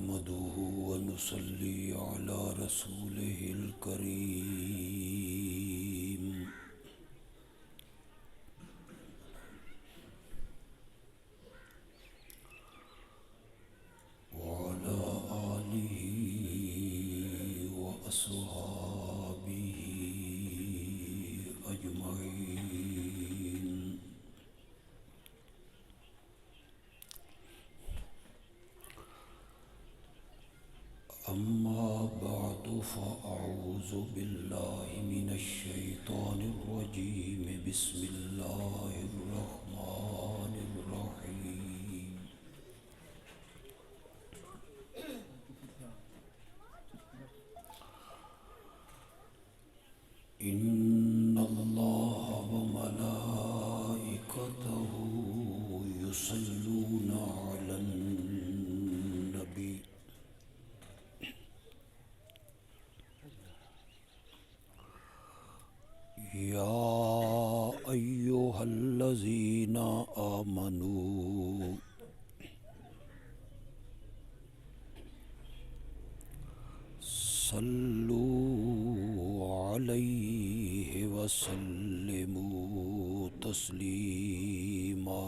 نحمده ونصلي على رسوله الكريم وعلى آله وأصحابه أجمعين. أما بعد فأعوذ بالله من الشيطان الرجيم. بسم الله الرحمن الرحيم. إن الله وملائكته يصلون على النبي يا أيها الذين آمنوا صلوا عليه وسلموا تسليما.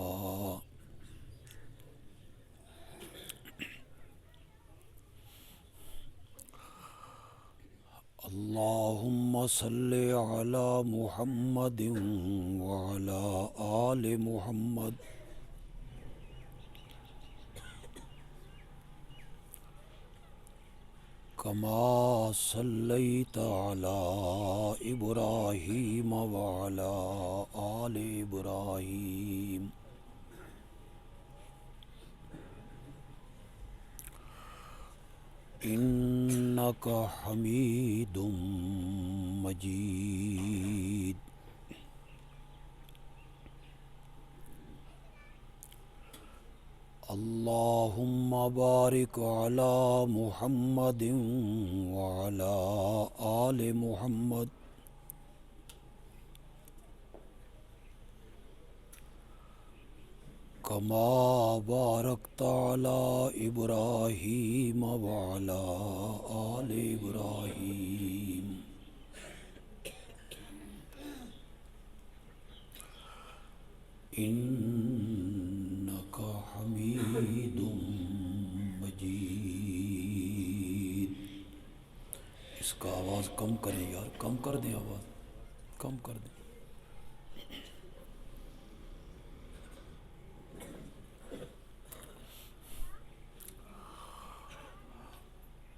اللهم صل على محمد وعلى آل محمد كما صليت على إبراهيم وعلى آل إبراهيم إنك حميد مجيد. اللهم بارك على محمد وعلى آل محمد كما باركت على إبراهيم وعلى آل إبراهيم إنك حميد مجيد. اس کا آواز کم کریں یار، کم کر دیں، آواز کم کر دیں.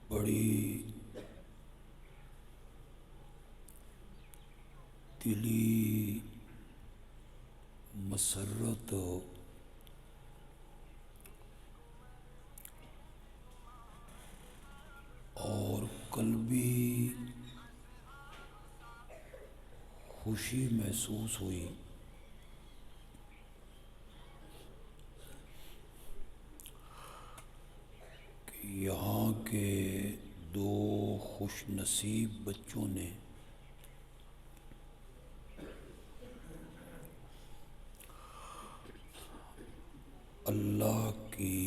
بڑی دلی مسرت اور قلبی خوشی محسوس ہوئی کہ یہاں کے دو خوش نصیب بچوں نے اللہ کی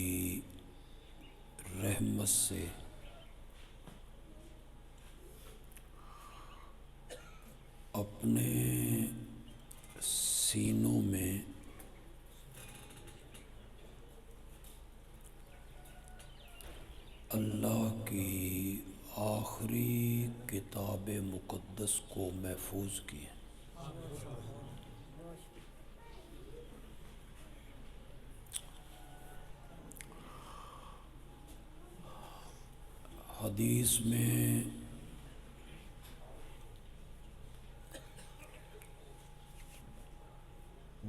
رحمت سے اپنے سینوں میں اللہ کی آخری کتاب مقدس کو محفوظ کیا. حدیث میں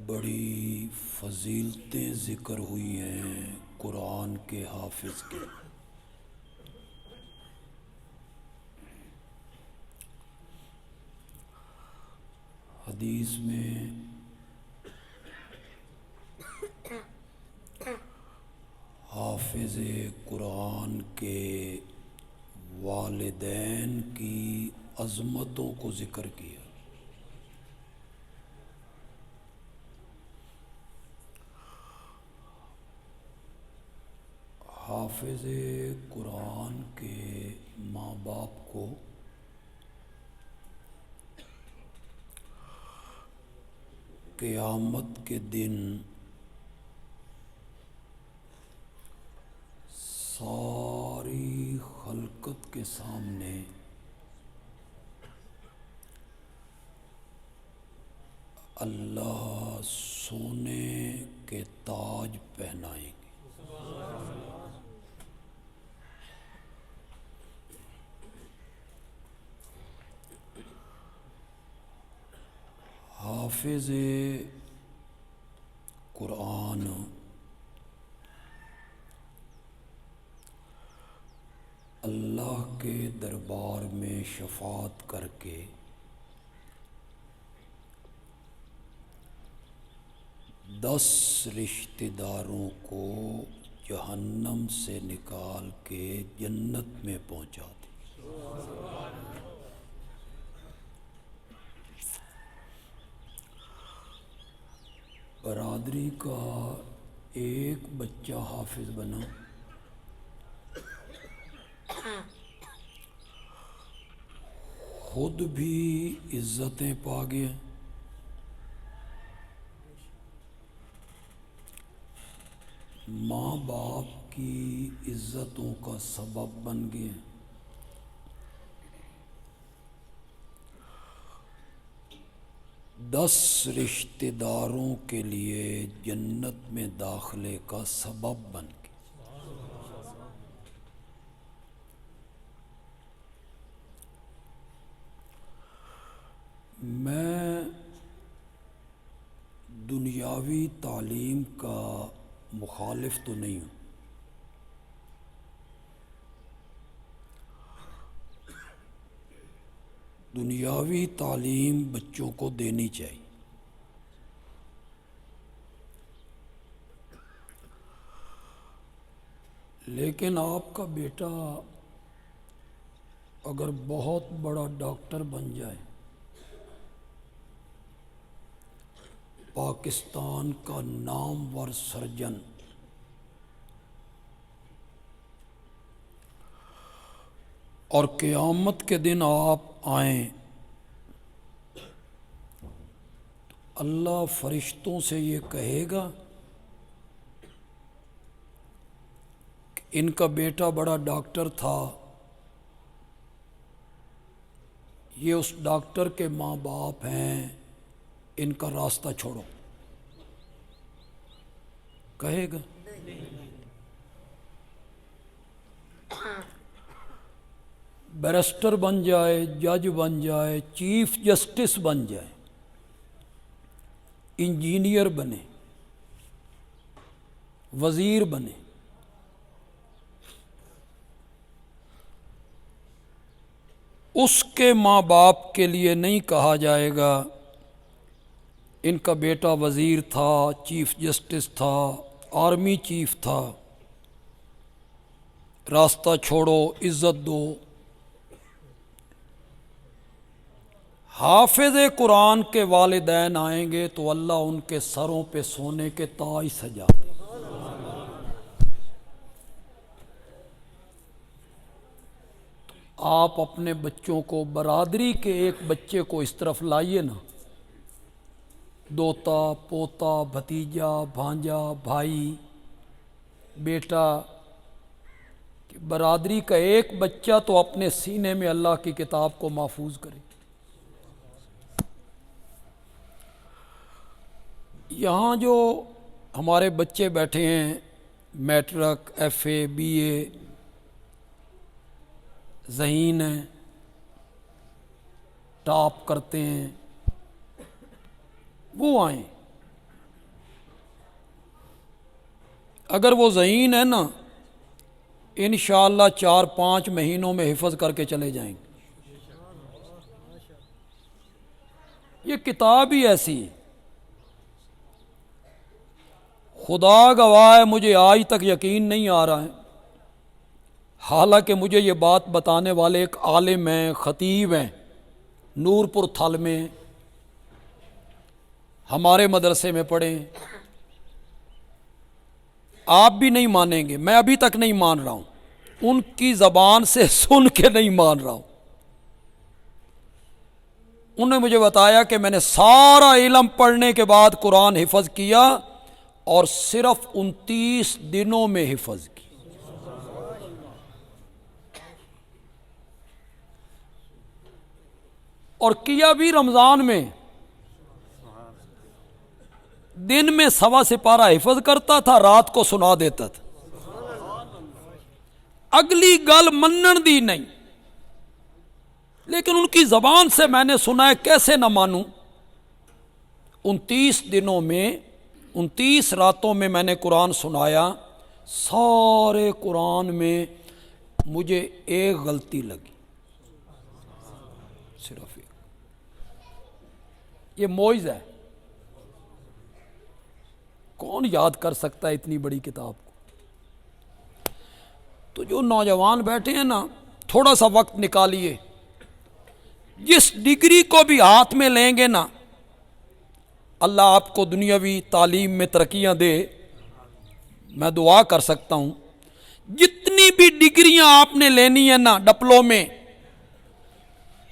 بڑی فضیلتیں ذکر ہوئی ہیں قرآن کے حافظ کے. حدیث میں حافظ قرآن کے والدین کی عظمتوں کو ذکر کیا. حافظ قرآن کے ماں باپ کو قیامت کے دن ساری خلقت کے سامنے اللہ سونے کے تاج پہنائیں گے۔ حافظ قرآن اللہ کے دربار میں شفاعت کر کے 10 رشتہ داروں کو جہنم سے نکال کے جنت میں پہنچا دی۔ برادری کا ایک بچہ حافظ بنا، خود بھی عزتیں پا گیا، ماں باپ کی عزتوں کا سبب بن گیا، دس رشتہ داروں کے لیے جنت میں داخلے کا سبب بن گیا۔ میں دنیاوی تعلیم کا مخالف تو نہیں ہوں، دنیاوی تعلیم بچوں کو دینی چاہیے، لیکن آپ کا بیٹا اگر بہت بڑا ڈاکٹر بن جائے، پاکستان کا نامور سرجن، اور قیامت کے دن آپ آئیں تو اللہ فرشتوں سے یہ کہے گا کہ ان کا بیٹا بڑا ڈاکٹر تھا، یہ اس ڈاکٹر کے ماں باپ ہیں، ان کا راستہ چھوڑو، کہے گا؟ بیرسٹر بن جائے، جج بن جائے، چیف جسٹس بن جائے، انجینئر بنے، وزیر بنے، اس کے ماں باپ کے لیے نہیں کہا جائے گا ان کا بیٹا وزیر تھا، چیف جسٹس تھا، آرمی چیف تھا، راستہ چھوڑو، عزت دو۔ حافظ قرآن کے والدین آئیں گے تو اللہ ان کے سروں پہ سونے کے تاج سجا دے۔ آپ اپنے بچوں کو، برادری کے ایک بچے کو اس طرف لائیے نا، دوتا، پوتا، بھتیجا، بھانجا، بھائی، بیٹا، برادری کا ایک بچہ تو اپنے سینے میں اللہ کی کتاب کو محفوظ کرے۔ یہاں جو ہمارے بچے بیٹھے ہیں، میٹرک، ایف اے، بی اے، ذہین ہیں، ٹاپ کرتے ہیں، وہ آئیں۔ اگر وہ ذہین ہے نا، انشاءاللہ 4-5 مہینوں میں حفظ کر کے چلے جائیں گے۔ یہ کتاب ہی ایسی ہے، خدا گواہ ہے مجھے آج تک یقین نہیں آ رہا ہے، حالانکہ مجھے یہ بات بتانے والے ایک عالم ہیں، خطیب ہیں، نور پور تھل میں ہمارے مدرسے میں پڑھے، آپ بھی نہیں مانیں گے، میں ابھی تک نہیں مان رہا ہوں، ان کی زبان سے سن کے نہیں مان رہا ہوں۔ انہوں نے مجھے بتایا کہ میں نے سارا علم پڑھنے کے بعد قرآن حفظ کیا اور صرف 29 دنوں میں حفظ کی۔ اور کیا بھی رمضان میں، دن میں 1.25 سپارہ حفظ کرتا تھا، رات کو سنا دیتا تھا۔ اگلی گل منن دی نہیں، لیکن ان کی زبان سے میں نے سنا ہے، کیسے نہ مانوں۔ 29 دنوں میں 29 راتوں میں نے قرآن سنایا، سارے قرآن میں مجھے ایک غلطی لگی، صرف ایک۔ یہ معجزہ ہے، کون یاد کر سکتا ہے اتنی بڑی کتاب کو؟ تو جو نوجوان بیٹھے ہیں نا، تھوڑا سا وقت نکالیے، جس ڈگری کو بھی ہاتھ میں لیں گے نا، اللہ آپ کو دنیاوی تعلیم میں ترقیاں دے، میں دعا کر سکتا ہوں۔ جتنی بھی ڈگریاں آپ نے لینی ہیں نا ڈپلومے،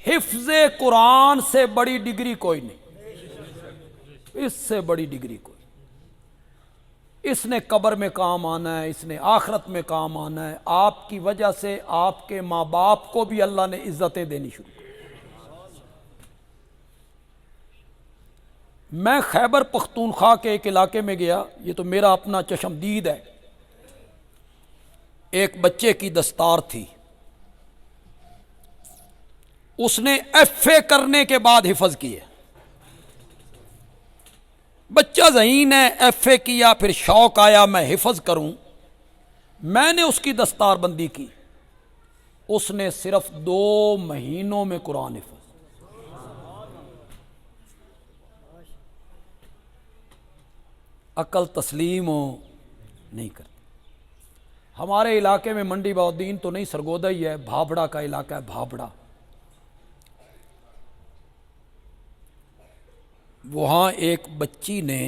حفظ قرآن سے بڑی ڈگری کوئی نہیں، اس سے بڑی ڈگری کوئی۔ اس نے قبر میں کام آنا ہے، اس نے آخرت میں کام آنا ہے۔ آپ کی وجہ سے آپ کے ماں باپ کو بھی اللہ نے عزتیں دینی شروع کی۔ میں خیبر پختونخوا کے ایک علاقے میں گیا، یہ تو میرا اپنا چشمدید ہے۔ ایک بچے کی دستار تھی، اس نے ایف اے کرنے کے بعد حفظ کیے۔ بچہ ذہین ہے، ایف اے کیا، پھر شوق آیا میں حفظ کروں، میں نے اس کی دستار بندی کی۔ اس نے صرف 2 مہینوں میں قرآن حفظ۔ عقل تسلیم ہو نہیں کرتی۔ ہمارے علاقے میں منڈی بہاؤالدین تو نہیں، سرگودا ہی ہے، بھابڑا کا علاقہ ہے، بھابڑا، وہاں ایک بچی نے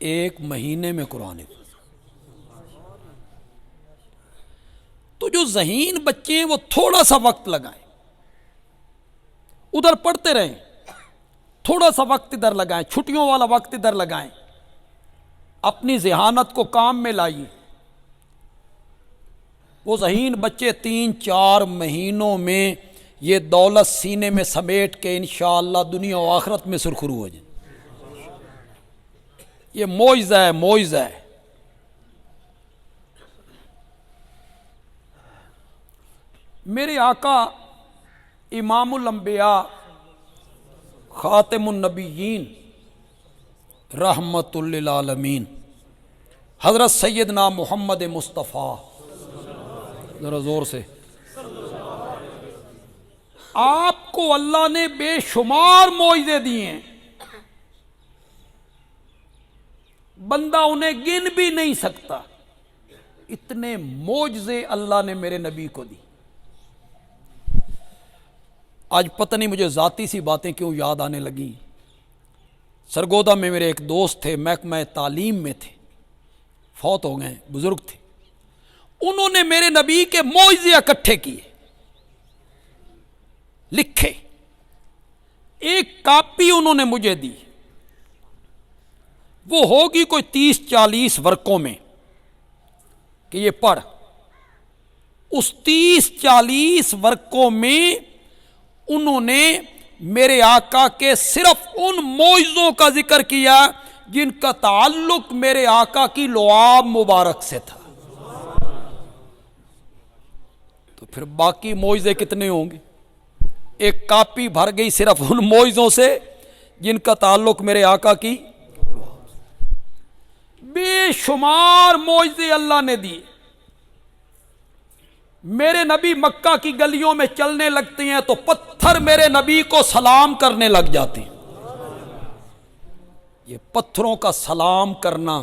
1 مہینے میں قرآن حفظ۔ تو جو ذہین بچے ہیں وہ تھوڑا سا وقت لگائیں، ادھر پڑھتے رہیں، تھوڑا سا وقت ادھر لگائیں، چھٹیوں والا وقت ادھر لگائیں، اپنی ذہانت کو کام میں لائیے۔ وہ ذہین بچے 3-4 مہینوں میں یہ دولت سینے میں سمیٹ کے انشاءاللہ دنیا و آخرت میں سرخرو ہو جائیں۔ یہ معجزہ ہے، معجزہ ہے۔ میرے آقا امام الانبیاء خاتم النبیین رحمت للعالمین حضرت سیدنا محمد مصطفیٰ، ذرا زور سے، آپ کو اللہ نے بے شمار معجزے دیے ہیں، بندہ انہیں گن بھی نہیں سکتا، اتنے معجزے اللہ نے میرے نبی کو دی۔ آج پتہ نہیں مجھے ذاتی سی باتیں کیوں یاد آنے لگیں۔ سرگودا میں میرے ایک دوست تھے، محکمہ تعلیم میں تھے، فوت ہو گئے، بزرگ تھے، انہوں نے میرے نبی کے معجزے اکٹھے کیے، لکھے، ایک کاپی انہوں نے مجھے دی، وہ ہوگی کوئی 30-40 ورقوں میں، کہ یہ پڑھ۔ اس 30-40 ورقوں میں انہوں نے میرے آقا کے صرف ان معجزوں کا ذکر کیا جن کا تعلق میرے آقا کی لعاب مبارک سے تھا۔ تو پھر باقی معجزے کتنے ہوں گے؟ ایک کاپی بھر گئی صرف ان معجزوں سے جن کا تعلق میرے آقا کی، بے شمار معجزے اللہ نے دیے۔ میرے نبی مکہ کی گلیوں میں چلنے لگتے ہیں تو پتھر میرے نبی کو سلام کرنے لگ جاتے ہیں۔ یہ پتھروں کا سلام کرنا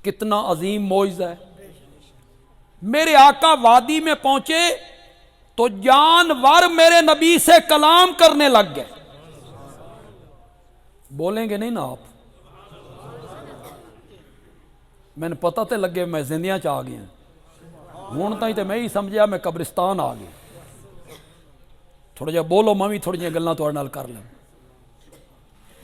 کتنا عظیم معجزہ ہے۔ میرے آقا وادی میں پہنچے تو جانور میرے نبی سے کلام کرنے لگ گئے۔ بولیں گے نہیں نا آپ؟ ਮੈਨੂੰ ਪਤਾ ਤੇ ਲੱਗੇ ਮੈਂ ਜ਼ਿੰਦਿਆਂ ਚ ਆ ਗਿਆ, ਹੁਣ ਤਾਈਂ ਤੇ ਮੈਂ ਹੀ ਸਮਝਿਆ ਮੈਂ ਕਬਰਿਸਤਾਨ ਆ ਗਿਆ। ਥੋੜਾ ਜਿਹਾ ਬੋਲੋ, ਮੈਂ ਵੀ ਥੋੜੀਆਂ ਗੱਲਾਂ ਤੁਹਾਡੇ ਨਾਲ ਕਰ ਲਾਂ।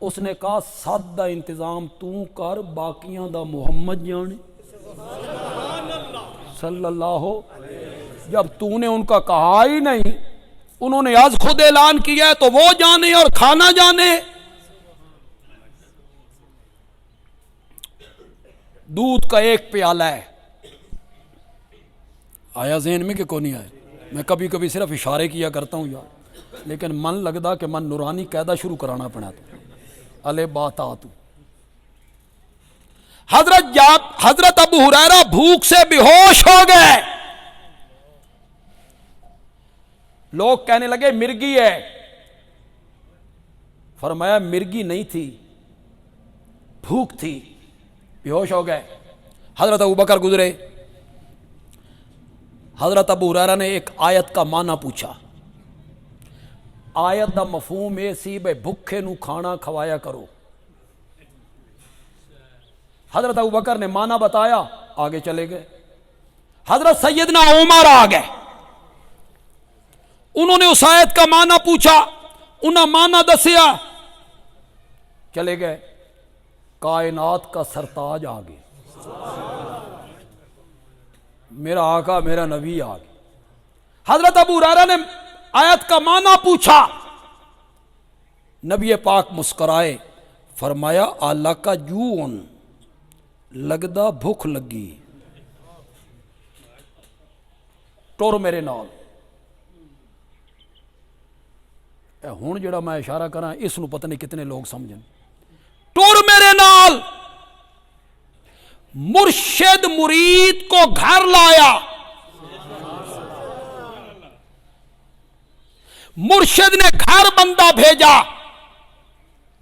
اس نے کہا 7 دا انتظام تو کر، باقیاں دا محمد جانے صلی اللہ ہو۔ جب تو نے ان کا کہا ہی نہیں، انہوں نے آج خود اعلان کیا ہے تو وہ جانے اور کھانا جانے۔ دودھ کا ایک پیالہ ہے، آیا ذہن میں کہ کو نہیں آیا؟ میں کبھی کبھی صرف اشارے کیا کرتا ہوں یار، لیکن من لگدا کہ من نورانی قاعدہ شروع کرانا پڑا تو الے بات آتو۔ حضرت ابو ہریرہ بھوک سے بے ہوش ہو گئے۔ لوگ کہنے لگے مرگی ہے، فرمایا مرگی نہیں تھی، بھوک تھی، بے ہوش ہو گئے۔ حضرت ابوبکر گزرے، حضرت ابو ہریرہ نے ایک آیت کا معنی پوچھا۔ آیت دا مفہوم یہ سی بھائی بھوکے نو کھانا کھوایا کرو۔ حضرت ابوبکر نے معنی بتایا، آگے چلے گئے۔ حضرت سیدنا عمر آ گئے، انہوں نے اس آیت کا معنی پوچھا، انہوں نے معنی دسیا، چلے گئے۔ کائنات کا سرتاج آ گئے، میرا آقا میرا نبی آ گئے۔ حضرت ابو ہریرہ نے آیت کا معنی پوچھا، نبی پاک مسکرائے، فرمایا اللہ کا جوون لگدا بھوک لگی، ٹور میرے نال۔ ہوں جڑا میں اشارہ کراں اس نو پتہ نہیں کتنے لوگ سمجھن۔ ٹور میرے نال، مرشد مرید کو گھر لایا، مرشد نے گھر بندہ بھیجا،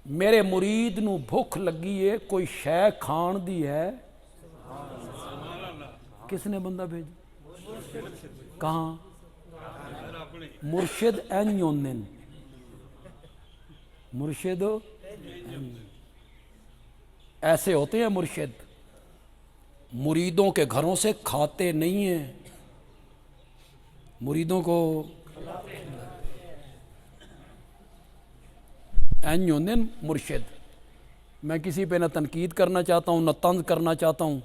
میرے مرید نو بھوک لگی ہے، کوئی شے کھان دی ہے؟ کس نے بندہ بھیجا؟ کہاں؟ مرشد این یونن، مرشد ایسے ہوتے ہیں مرشد، مریدوں کے گھروں سے کھاتے نہیں ہیں، مریدوں کو این یونن مرشد۔ میں کسی پہ نہ تنقید کرنا چاہتا ہوں نہ طنز کرنا چاہتا ہوں،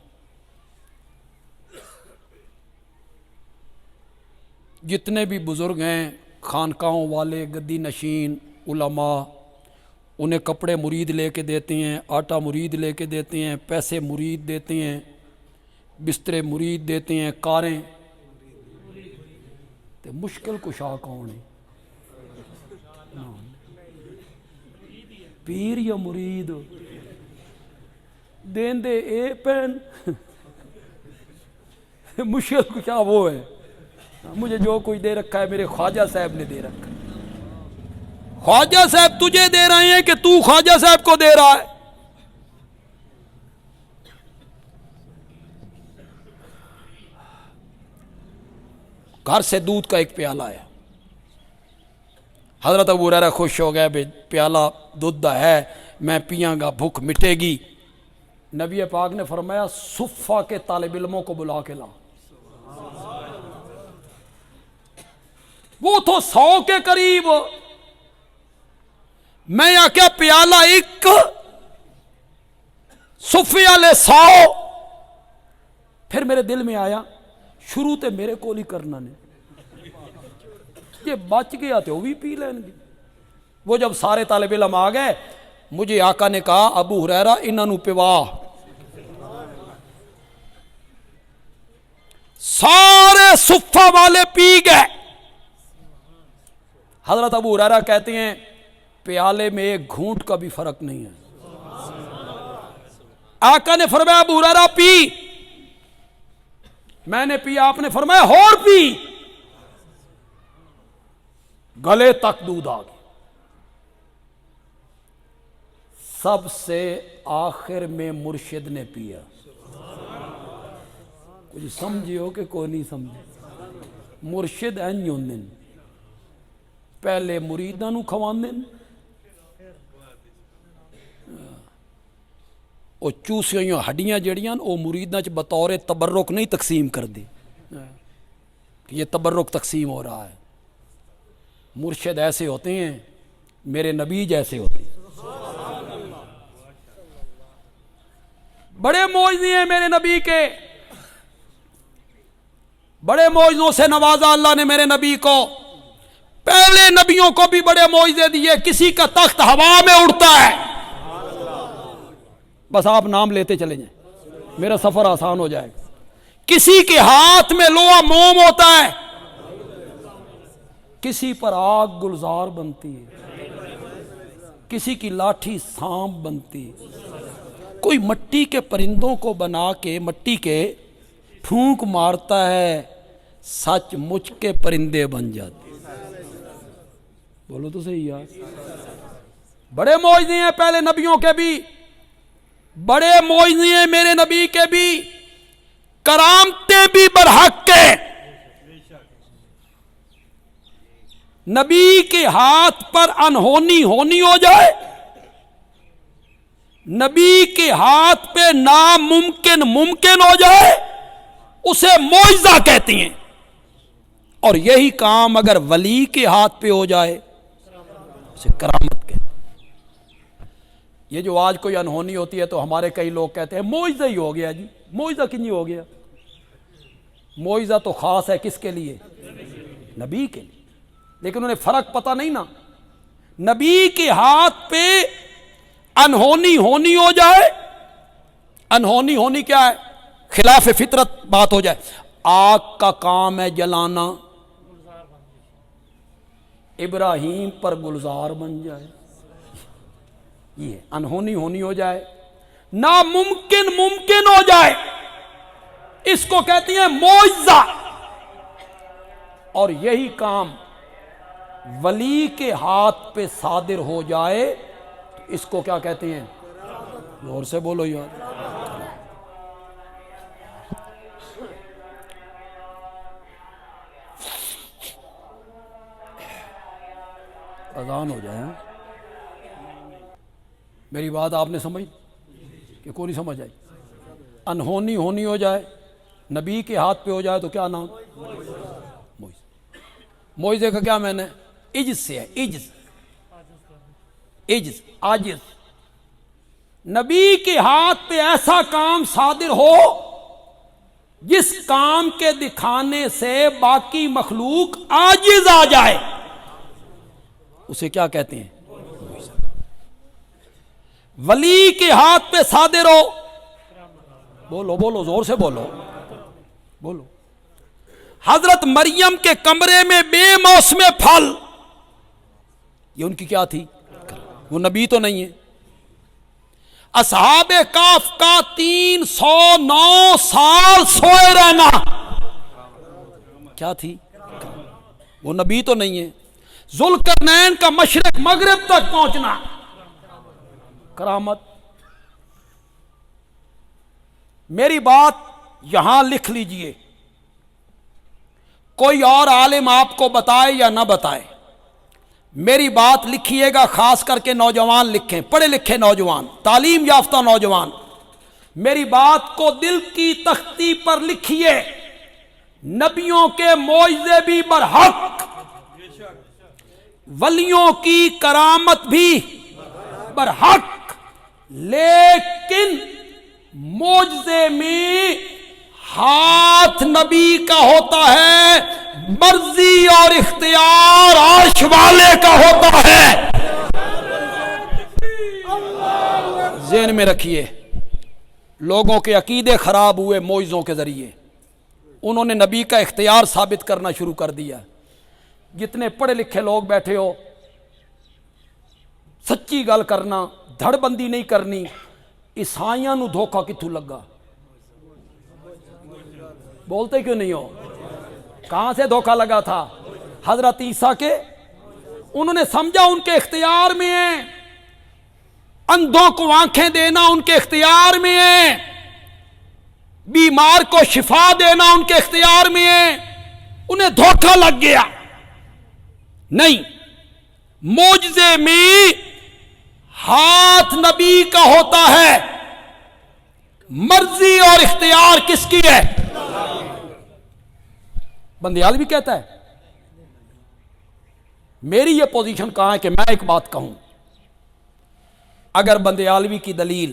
جتنے بھی بزرگ ہیں خانقاہوں والے، گدی نشین علماء، انہیں کپڑے مرید لے کے دیتے ہیں، آٹا مرید لے کے دیتے ہیں، پیسے مرید دیتے ہیں، بسترے مرید دیتے ہیں، کاریں۔ تے مشکل کشا کون ہے؟ پیر یا مرید؟ دین دے اے پین مشکل کشا وہ ہے۔ مجھے جو کچھ دے رکھا ہے میرے خواجہ صاحب نے دے رکھا ہے۔ خواجہ صاحب تجھے دے رہے ہیں کہ تو خواجہ صاحب کو دے رہا ہے؟ گھر سے دودھ کا ایک پیالہ آیا، حضرت ابو ہریرہ خوش ہو گئے، بھئی پیالہ دودھ دا ہے، میں پیاں گا، بھوک مٹے گی۔ نبی پاک نے فرمایا صفہ کے طالب علموں کو بلا کے لا، وہ تو 100 کے قریب۔ میں آکیا پیالہ ایک، صفے والے 100۔ پھر میرے دل میں آیا شروع تے میرے کو ہی کرنا نے، یہ بچ گیا تو وہ بھی پی لین گے۔ وہ جب سارے طالب علم آ گئے، مجھے آقا نے کہا ابو ہریرہ انہاں نو پوا۔ سارے صفہ والے پی گئے۔ حضرت ابو ہریرہ کہتے ہیں پیالے میں ایک گھونٹ کا بھی فرق نہیں ہے۔ آقا نے فرمایا ابو ہریرہ پی، میں نے پیا، آپ نے فرمایا اور پی، گلے تک دودھ آ گیا۔ سب سے آخر میں مرشد نے پیا۔ کچھ سمجھے ہو کہ کوئی نہیں سمجھے؟ مرشد این یونن، پہلے مریداں نو کھواندے، وہ چوسیاں ہڈیاں جڑیاں وہ مریداں چ بطور تبرک نہیں تقسیم کر دی کہ یہ تبرک تقسیم ہو رہا ہے۔ مرشد ایسے ہوتے ہیں، میرے نبی جیسے ہوتے ہیں۔ بڑے معجزے ہیں میرے نبی کے، بڑے معجزوں سے نوازا اللہ نے میرے نبی کو، پہلے نبیوں کو بھی بڑے معجزے دیے، کسی کا تخت ہوا میں اڑتا ہے، بس آپ نام لیتے چلے جائیں میرا سفر آسان ہو جائے گا، کسی کے ہاتھ میں لوہا موم ہوتا ہے، کسی پر آگ گلزار بنتی ہے، کسی کی لاٹھی سانپ بنتی ہے، کوئی مٹی کے پرندوں کو بنا کے مٹی کے پھونک مارتا ہے، سچ مچ کے پرندے بن جاتے، بولو تو صحیح یار، بڑے معجزے ہیں پہلے نبیوں کے بھی، بڑے معجزے ہیں میرے نبی کے بھی، کرامتیں بھی برحق کے، نبی کے ہاتھ پر انہونی ہونی ہو جائے، نبی کے ہاتھ پہ ناممکن ممکن ہو جائے، اسے معجزہ کہتی ہیں، اور یہی کام اگر ولی کے ہاتھ پہ ہو جائے اسے کرامت کہتے ہیں۔ یہ جو آج کوئی انہونی ہوتی ہے تو ہمارے کئی لوگ کہتے ہیں معجزہ ہی ہو گیا جی، معجزہ کنجی ہو گیا، معجزہ تو خاص ہے کس کے لیے؟ نبی کے لیے، لیکن انہیں فرق پتہ نہیں نا، نبی کے ہاتھ پہ انہونی ہونی ہو جائے، انہونی ہونی کیا ہے؟ خلاف فطرت بات ہو جائے، آگ کا کام ہے جلانا، ابراہیم پر گلزار بن جائے، یہ انہونی ہونی ہو جائے، ناممکن ممکن ہو جائے، اس کو کہتی ہیں معجزہ، اور یہی کام ولی کے ہاتھ پہ صادر ہو جائے تو اس کو کیا کہتے ہیں؟ زور سے بولو یار، اذان ہو جائے، میری بات آپ نے سمجھ کہ کوئی نہیں سمجھ آئی؟ انہونی ہونی ہو جائے، نبی کے ہاتھ پہ ہو جائے تو کیا نام؟ معجزے کا کیا معنی ہے؟ عجز سے ہے، عجز، عجز، عاجز، نبی کے ہاتھ پہ ایسا کام صادر ہو جس کام کے دکھانے سے باقی مخلوق عاجز آ جائے، اسے کیا کہتے ہیں؟ ولی کے ہاتھ پہ صادر ہو، بولو بولو زور سے بولو، بولو، حضرت مریم کے کمرے میں بے موسم پھل، یہ ان کی کیا تھی؟ وہ نبی تو نہیں ہے۔ اصحاب کہف کا 309 سال سوئے رہنا، کیا تھی؟ وہ نبی تو نہیں ہے۔ ذوالقرنین کا مشرق مغرب تک پہنچنا، کرامت۔ میری بات یہاں لکھ لیجئے، کوئی اور عالم آپ کو بتائے یا نہ بتائے، میری بات لکھیے گا، خاص کر کے نوجوان لکھیں، پڑھے لکھے نوجوان، تعلیم یافتہ نوجوان، میری بات کو دل کی تختی پر لکھیے، نبیوں کے معجزے بھی برحق، ولیوں کی کرامت بھی برحق، لیکن معجزے میں ہاتھ نبی کا ہوتا ہے، مرضی اور اختیار عرش والے کا ہوتا ہے۔ ذہن میں رکھیے، لوگوں کے عقیدے خراب ہوئے معجزوں کے ذریعے، انہوں نے نبی کا اختیار ثابت کرنا شروع کر دیا۔ جتنے پڑھے لکھے لوگ بیٹھے ہو، سچی گل کرنا، دھڑ بندی نہیں کرنی۔ عیسائیاں نو دھوکا کتھوں لگا؟ بولتے کیوں نہیں ہو؟ کہاں سے دھوکا لگا تھا؟ حضرت عیسیٰ کے، انہوں نے سمجھا ان کے اختیار میں ہے، اندھوں کو آنکھیں دینا ان کے اختیار میں ہے، بیمار کو شفا دینا ان کے اختیار میں ہے، انہیں دھوکا لگ گیا۔ نہیں، معجزے میں ہاتھ نبی کا ہوتا ہے، مرضی اور اختیار کس کی ہے؟ بندیال بھی کہتا ہے۔ میری یہ پوزیشن کہاں ہے کہ میں ایک بات کہوں، اگر بندیالوی کی دلیل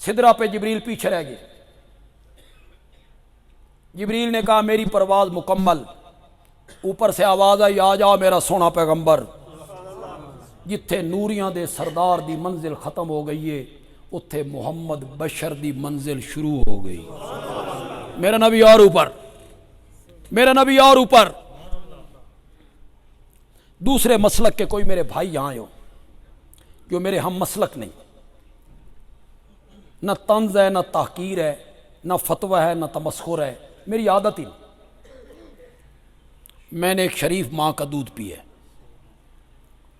سدرا پہ جبریل پیچھے رہ گئے. جبریل نے کہا میری پرواز مکمل. اوپر سے آواز آئی آ جا میرا سونا پیغمبر. جتھے نوریاں دے سردار دی منزل ختم ہو گئی ہے اتھے محمد بشر دی منزل شروع ہو گئی. میرا نبی اور اوپر، میرا نبی اور اوپر. دوسرے مسلک کے کوئی میرے بھائی یہاں ہو جو میرے ہم مسلک نہیں، نہ طنز ہے نہ تحقیر ہے نہ فتویٰ ہے نہ تمسخر ہے، میری عادت ہی نہیں. میں نے ایک شریف ماں کا دودھ پیا ہے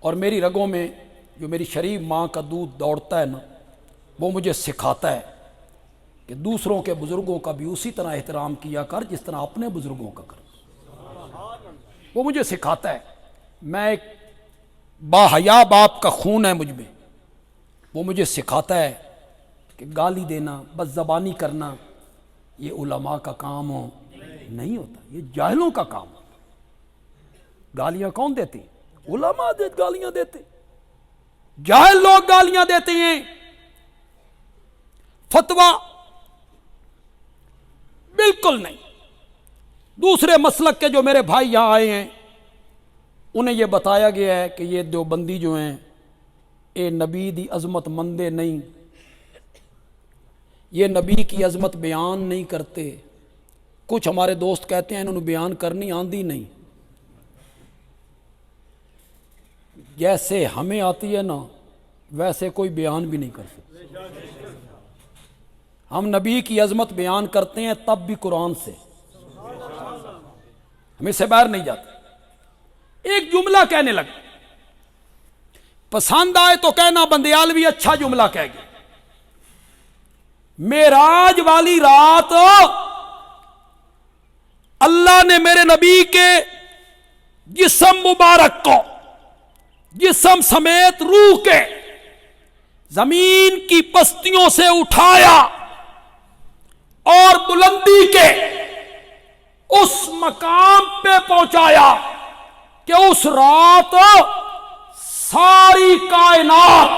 اور میری رگوں میں جو میری شریف ماں کا دودھ دوڑتا ہے نا وہ مجھے سکھاتا ہے کہ دوسروں کے بزرگوں کا بھی اسی طرح احترام کیا کر جس طرح اپنے بزرگوں کا کر. وہ مجھے سکھاتا ہے. میں ایک باحیا باپ کا خون ہے مجھ میں، وہ مجھے سکھاتا ہے کہ گالی دینا بس زبانی کرنا یہ علماء کا کام ہو نہیں ہوتا، یہ جاہلوں کا کام ہوتا. گالیاں کون دیتے ہیں؟ علماء گالیاں دیتے، جاہل لوگ گالیاں دیتے ہیں. فتویٰ بالکل نہیں. دوسرے مسلک کے جو میرے بھائی یہاں آئے ہیں انہیں یہ بتایا گیا ہے کہ یہ دیوبندی جو ہیں اے نبی دی عظمت مندے نہیں، یہ نبی کی عظمت بیان نہیں کرتے. کچھ ہمارے دوست کہتے ہیں انہوں نے بیان کرنی آندی نہیں. جیسے ہمیں آتی ہے نا ویسے کوئی بیان بھی نہیں کر سکتا. ہم نبی کی عظمت بیان کرتے ہیں تب بھی قرآن سے، ہم اس سے باہر نہیں جاتے. ایک جملہ کہنے لگا، پسند آئے تو کہنا بندیالوی اچھا جملہ کہہ گیا. معراج والی رات اللہ نے میرے نبی کے جسم مبارک کو جسم سمیت روح کے زمین کی پستیوں سے اٹھایا اور بلندی کے اس مقام پہ پہنچایا کہ اس رات ساری کائنات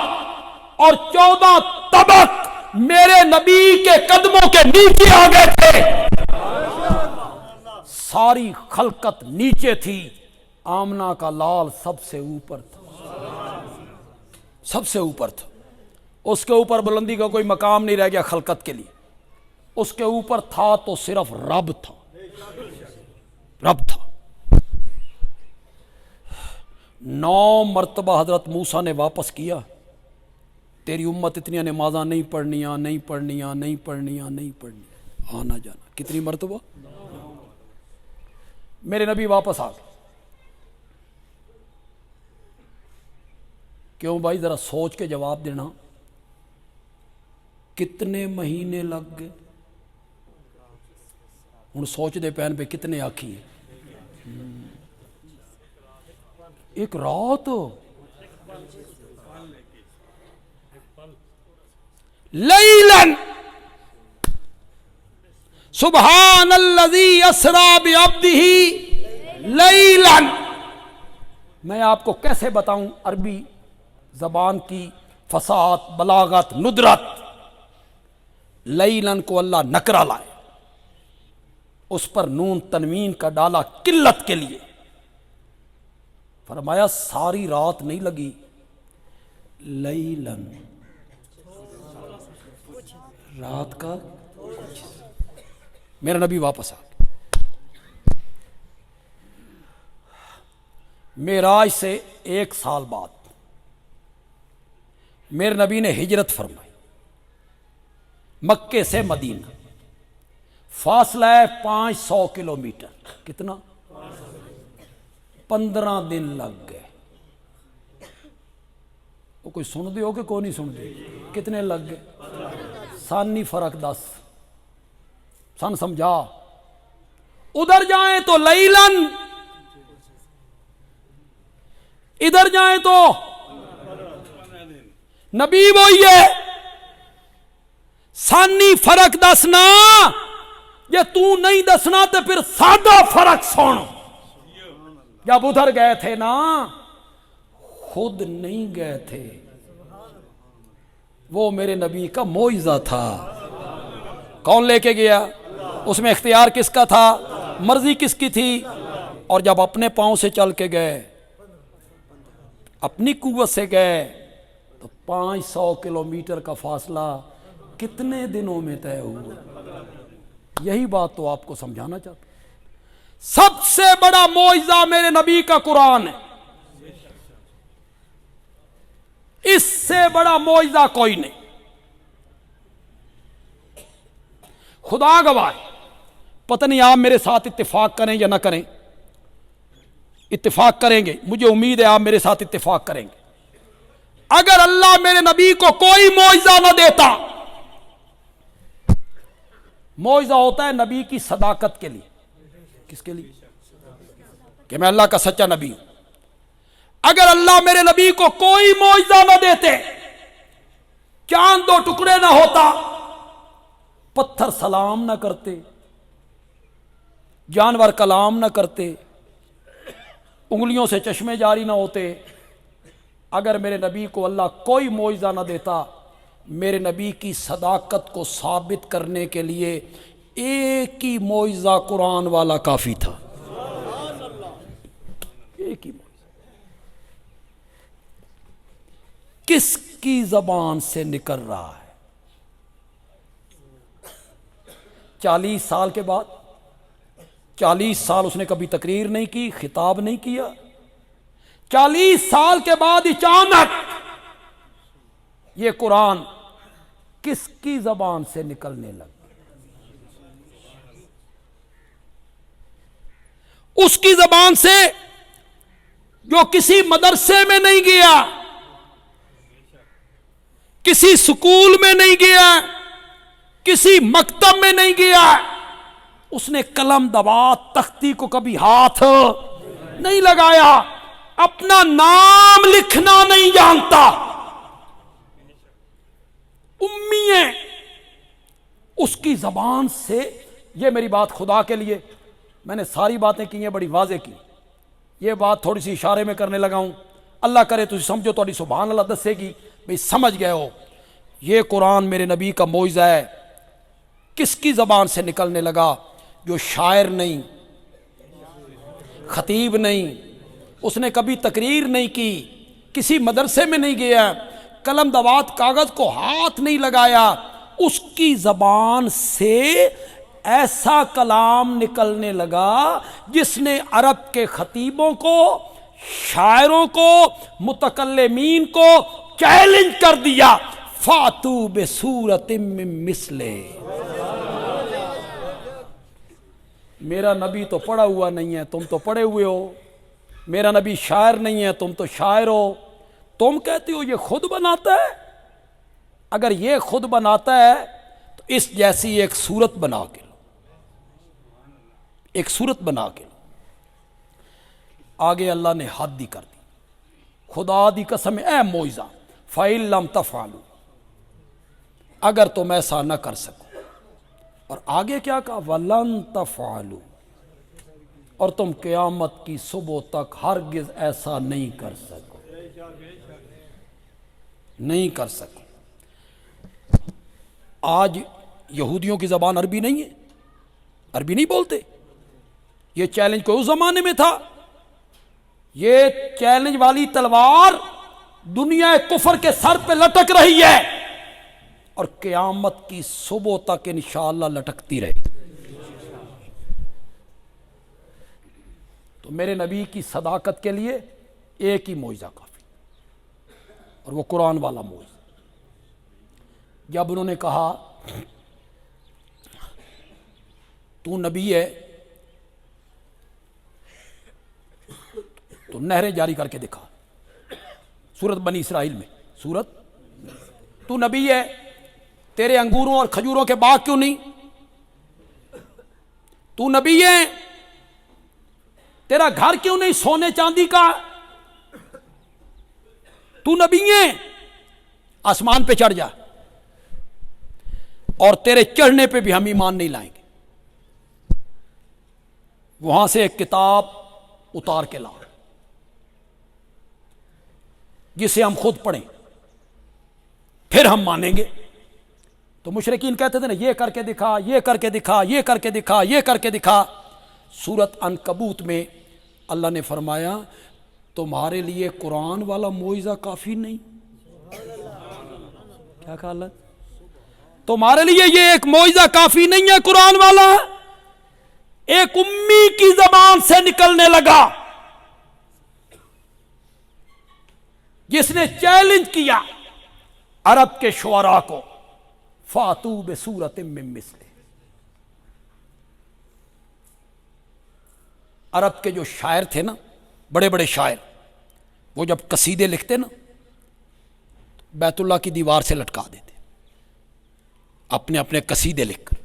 اور 14 طبق میرے نبی کے قدموں کے نیچے آ گئے تھے. ساری خلقت نیچے تھی، آمنہ کا لال سب سے اوپر تھا، سب سے اوپر تھا. اس کے اوپر بلندی کا کوئی مقام نہیں رہ گیا خلقت کے لیے. اس کے اوپر تھا تو صرف رب تھا، رب تھا. 9 مرتبہ حضرت موسیٰ نے واپس کیا تیری امت اتنی نمازاں نہیں پڑھنیاں نہیں پڑھنیاں نہیں پڑھنیاں نہیں پڑھنیاں، آنا جانا. کتنی مرتبہ؟ میرے نبی واپس آ گئے. کیوں بھائی ذرا سوچ کے جواب دینا. کتنے مہینے لگ گئے؟ ہوں سوچ دے پین پہ کتنے آکھی ہے. ایک رات لیلن سبحان الذی اسری بعبدہ لیلن. میں آپ کو کیسے بتاؤں عربی زبان کی فصاحت، بلاغت، ندرت. لیلن کو اللہ نکرہ لائے، اس پر نون تنوین کا ڈالا قلت کے لیے. فرمایا ساری رات نہیں لگی، لیلن رات کا. میرا نبی واپس آ گیا. معراج سے 1 سال بعد میرے نبی نے ہجرت فرمائی مکے سے مدینہ. فاصلہ ہے 500 کلومیٹر. کتنا؟ 15 دن لگ گئے. وہ کوئی سن دے ہو کہ کوئی نہیں سن دے؟ کتنے لگ گئے؟ سانی فرق 10 سن سمجھا. ادھر جائیں تو لیلن، ادھر جائیں تو نبی وہی ہے. سانی فرق دسنا یہ تو نہیں دسنا تو پھر سادہ فرق سن. جب ادھر گئے تھے نا خود نہیں گئے تھے، وہ میرے نبی کا معجزہ تھا۔ کون لے کے گیا؟ اس میں اختیار کس کا تھا؟ مرضی کس کی تھی؟ اور جب اپنے پاؤں سے چل کے گئے، اپنی قوت سے گئے، تو 500 کلومیٹر کا فاصلہ کتنے دنوں میں طے ہوا؟ یہی بات تو آپ کو سمجھانا چاہتا ہوں۔ سب سے بڑا معجزہ میرے نبی کا قرآن ہے، اس سے بڑا معجزہ کوئی نہیں۔ خدا گواہ، پتہ نہیں آپ میرے ساتھ اتفاق کریں یا نہ کریں، اتفاق کریں گے، مجھے امید ہے آپ میرے ساتھ اتفاق کریں گے۔ اگر اللہ میرے نبی کو کوئی معجزہ نہ دیتا، معجزہ ہوتا ہے نبی کی صداقت کے لیے۔ کس کے لیے؟ کہ میں اللہ کا سچا نبی ہوں۔ اگر اللہ میرے نبی کو کوئی معجزہ نہ دیتے، چاند دو ٹکڑے نہ ہوتا، پتھر سلام نہ کرتے، جانور کلام نہ کرتے، انگلیوں سے چشمے جاری نہ ہوتے، اگر میرے نبی کو اللہ کوئی معجزہ نہ دیتا، میرے نبی کی صداقت کو ثابت کرنے کے لیے ایک ہی معجزہ قرآن والا کافی تھا۔ ایک ہی معجزہ۔ کس کی زبان سے نکل رہا ہے؟ 40 سال کے بعد، 40 سال اس نے کبھی تقریر نہیں کی، خطاب نہیں کیا، 40 سال کے بعد اچانک یہ قرآن کس کی زبان سے نکلنے لگا؟ اس کی زبان سے جو کسی مدرسے میں نہیں گیا، کسی سکول میں نہیں گیا، کسی مکتب میں نہیں گیا، اس نے قلم دوات تختی کو کبھی ہاتھ نہیں لگایا، اپنا نام لکھنا نہیں جانتا، امی ہے، اس کی زبان سے۔ یہ میری بات خدا کے لیے، میں نے ساری باتیں کی ہیں، بڑی واضح کی، یہ بات تھوڑی سی اشارے میں کرنے لگا ہوں، اللہ کرے تو سمجھو، تھوڑی سبحان اللہ دسے گی، بھئی سمجھ گئے ہو۔ یہ قرآن میرے نبی کا معجزہ ہے، کس کی زبان سے نکلنے لگا؟ جو شاعر نہیں، خطیب نہیں، اس نے کبھی تقریر نہیں کی، کسی مدرسے میں نہیں گیا، قلم دوات کاغذ کو ہاتھ نہیں لگایا، اس کی زبان سے ایسا کلام نکلنے لگا جس نے عرب کے خطیبوں کو، شاعروں کو، متکلمین کو چیلنج کر دیا، فاتو بصورت من مثلہ۔ میرا نبی تو پڑھا ہوا نہیں ہے، تم تو پڑھے ہوئے ہو، میرا نبی شاعر نہیں ہے، تم تو شاعر ہو، تم کہتے ہو یہ خود بناتا ہے؟ اگر یہ خود بناتا ہے تو اس جیسی ایک صورت بنا کے لو، ایک صورت بنا کے لو۔ آگے اللہ نے حد ہی کر دی، خدا دی قسم اے معجزہ، فَإِن لَمْ تَفْعَلُوا، اگر تم ایسا نہ کر سکو، اور آگے کیا کہا؟ وَلَن تَفْعَلُوا، اور تم قیامت کی صبح تک ہرگز ایسا نہیں کر سکو، نہیں کر سکو۔ آج یہودیوں کی زبان عربی نہیں ہے، عربی نہیں بولتے، یہ چیلنج کوئی اس زمانے میں تھا، یہ چیلنج والی تلوار دنیا کفر کے سر پہ لٹک رہی ہے، اور قیامت کی صبح تک انشاءاللہ لٹکتی رہے۔ تو میرے نبی کی صداقت کے لیے ایک ہی معجزہ کافی، اور وہ قرآن والا معجزہ۔ جب انہوں نے کہا تو نبی ہے تو نہریں جاری کر کے دکھا، سورت بنی اسرائیل میں، سورت تو نبی ہے، تیرے انگوروں اور کھجوروں کے باغ کیوں نہیں؟ تو نبی ہے، تیرا گھر کیوں نہیں سونے چاندی کا؟ تو نبی ہے، آسمان پہ چڑھ جا، اور تیرے چڑھنے پہ بھی ہم ایمان نہیں لائیں گے، وہاں سے ایک کتاب اتار کے لا جسے ہم خود پڑھیں، پھر ہم مانیں گے۔ تو مشرکین کہتے تھے نا یہ کر کے دکھا، یہ کر کے دکھا، یہ کر کے دکھا، یہ کر کے دکھا۔ سورۃ عنکبوت میں اللہ نے فرمایا تمہارے لیے قرآن والا معجزہ کافی نہیں؟ کیا کہا اللہ؟ تمہارے لیے یہ ایک معجزہ کافی نہیں ہے قرآن والا؟ ایک امی کی زبان سے نکلنے لگا جس نے چیلنج کیا عرب کے شعراء کو، فاتو بسورۃ من مثلہ۔ عرب کے جو شاعر تھے نا، بڑے بڑے شاعر، وہ جب قصیدے لکھتے نا بیت اللہ کی دیوار سے لٹکا دیتے اپنے اپنے قصیدے لکھ کر۔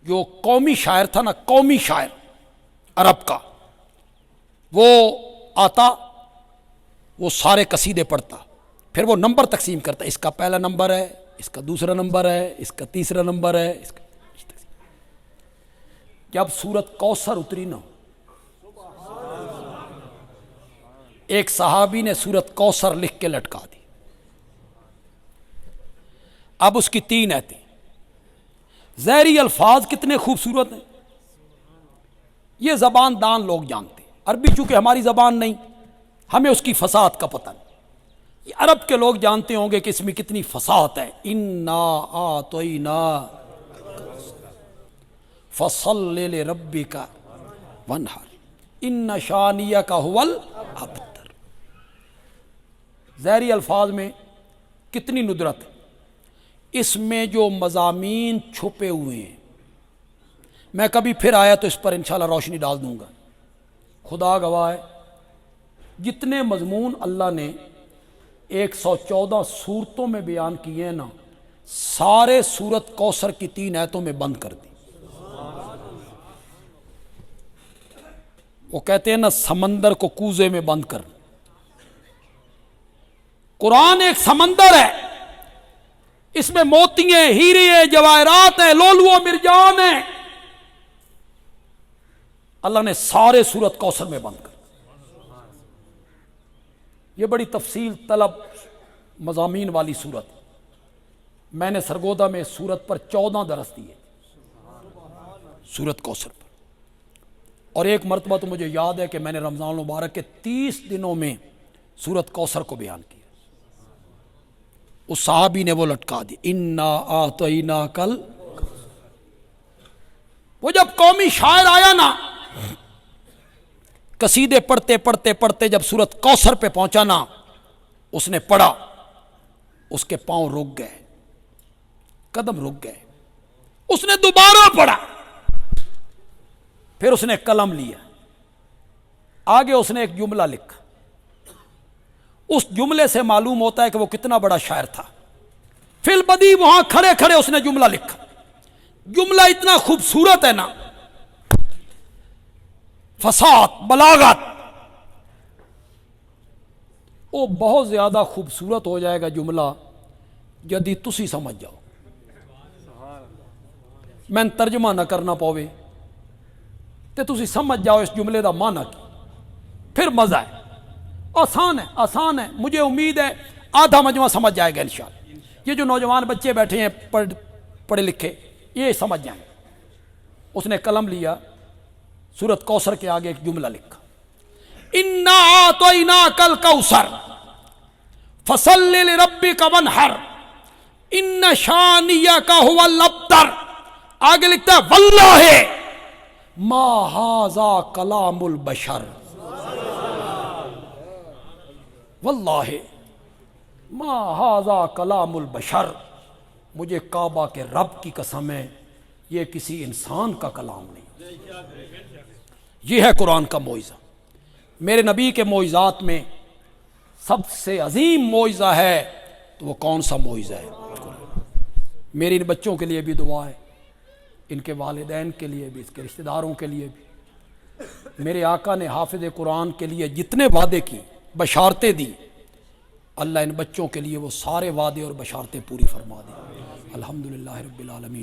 جو قومی شاعر تھا نا، قومی شاعر عرب کا، وہ آتا، وہ سارے قصیدے پڑھتا، پھر وہ نمبر تقسیم کرتا، اس کا پہلا نمبر ہے، اس کا دوسرا نمبر ہے، اس کا تیسرا نمبر ہے، اس کا۔ جب سورۃ کوثر اتری نا، ایک صحابی نے سورۃ کوثر لکھ کے لٹکا دی۔ اب اس کی 3 آیتیں، ظاہری الفاظ کتنے خوبصورت ہیں، یہ زبان دان لوگ جانتے ہیں، عربی چونکہ ہماری زبان نہیں، ہمیں اس کی فصاحت کا پتہ نہیں، یہ عرب کے لوگ جانتے ہوں گے کہ اس میں کتنی فصاحت ہے۔ انا اعطینا فصل لربک وانحر ان شانیک هو الابتر۔ ظاہری الفاظ میں کتنی ندرت ہے، اس میں جو مضامین چھپے ہوئے ہیں، میں کبھی پھر آیا تو اس پر انشاءاللہ روشنی ڈال دوں گا۔ خدا گواہ ہے جتنے مضمون اللہ نے 114 سورتوں میں بیان کیے ہیں نا، سارے سورۃ کوثر کی 3 آیتوں میں بند کر دی۔ وہ کہتے ہیں نا سمندر کو کوزے میں بند کر۔ قرآن ایک سمندر ہے، اس میں موتی ہیں، ہیرے ہیں، جواہرات ہیں، لولو و مرجان ہیں، اللہ نے سارے سورۃ کوثر میں بند کر۔ یہ بڑی تفصیل طلب مضامین والی سورت، میں نے سرگودا میں سورت پر 14 درس دیے، سورۃ کوثر پر۔ اور ایک مرتبہ تو مجھے یاد ہے کہ میں نے رمضان المبارک کے 30 دنوں میں سورۃ کوثر کو بیان کیا۔ اس صحابی نے وہ لٹکا دی، انا اعطیناک الکوثر۔ وہ جب قومی شاعر آیا نا، قصیدے پڑھتے پڑھتے پڑھتے جب سورۃ کوثر پہ پہنچا نا، اس نے پڑھا، اس کے پاؤں رک گئے، قدم رک گئے، اس نے دوبارہ پڑھا، پھر اس نے قلم لیا، آگے اس نے ایک جملہ لکھا۔ اس جملے سے معلوم ہوتا ہے کہ وہ کتنا بڑا شاعر تھا۔ فی البدی وہاں کھڑے کھڑے اس نے جملہ لکھا، جملہ اتنا خوبصورت ہے نا، فصاحت، بلاغت، وہ بہت زیادہ خوبصورت ہو جائے گا جملہ جدی تسی سمجھ جاؤ، میں ترجمہ نہ کرنا پاوے تے تسی سمجھ جاؤ اس جملے دا معنی کی، پھر مزہ ہے۔ آسان ہے، آسان ہے، مجھے امید ہے آدھا مجمع سمجھ جائے گا انشاءاللہ۔ یہ جو نوجوان بچے بیٹھے ہیں پڑھے لکھے، یہ سمجھ جائیں۔ اس نے قلم لیا، سورۃ کوثر کے آگے ایک جملہ لکھا، انا اعطیناک الکوثر فصل لربک وانحر ان شانیک هو الابتر۔ آگے لکھتا ہے واللہ ما ھذا کلام البشر، واللہ ما ھذا کلام البشر، مجھے کعبہ کے رب کی قسم ہے یہ کسی انسان کا کلام نہیں۔ یہ ہے قرآن کا معجزہ۔ میرے نبی کے معجزات میں سب سے عظیم معجزہ ہے تو وہ کون سا معجزہ ہے؟ میری ان بچوں کے لیے بھی دعا ہے، ان کے والدین کے لیے بھی، اس کے رشتہ داروں کے لیے بھی۔ میرے آقا نے حافظ قرآن کے لیے جتنے وعدے کی، بشارتیں دی، اللہ ان بچوں کے لیے وہ سارے وعدے اور بشارتیں پوری فرما دیں۔ الحمدللہ رب العالمین۔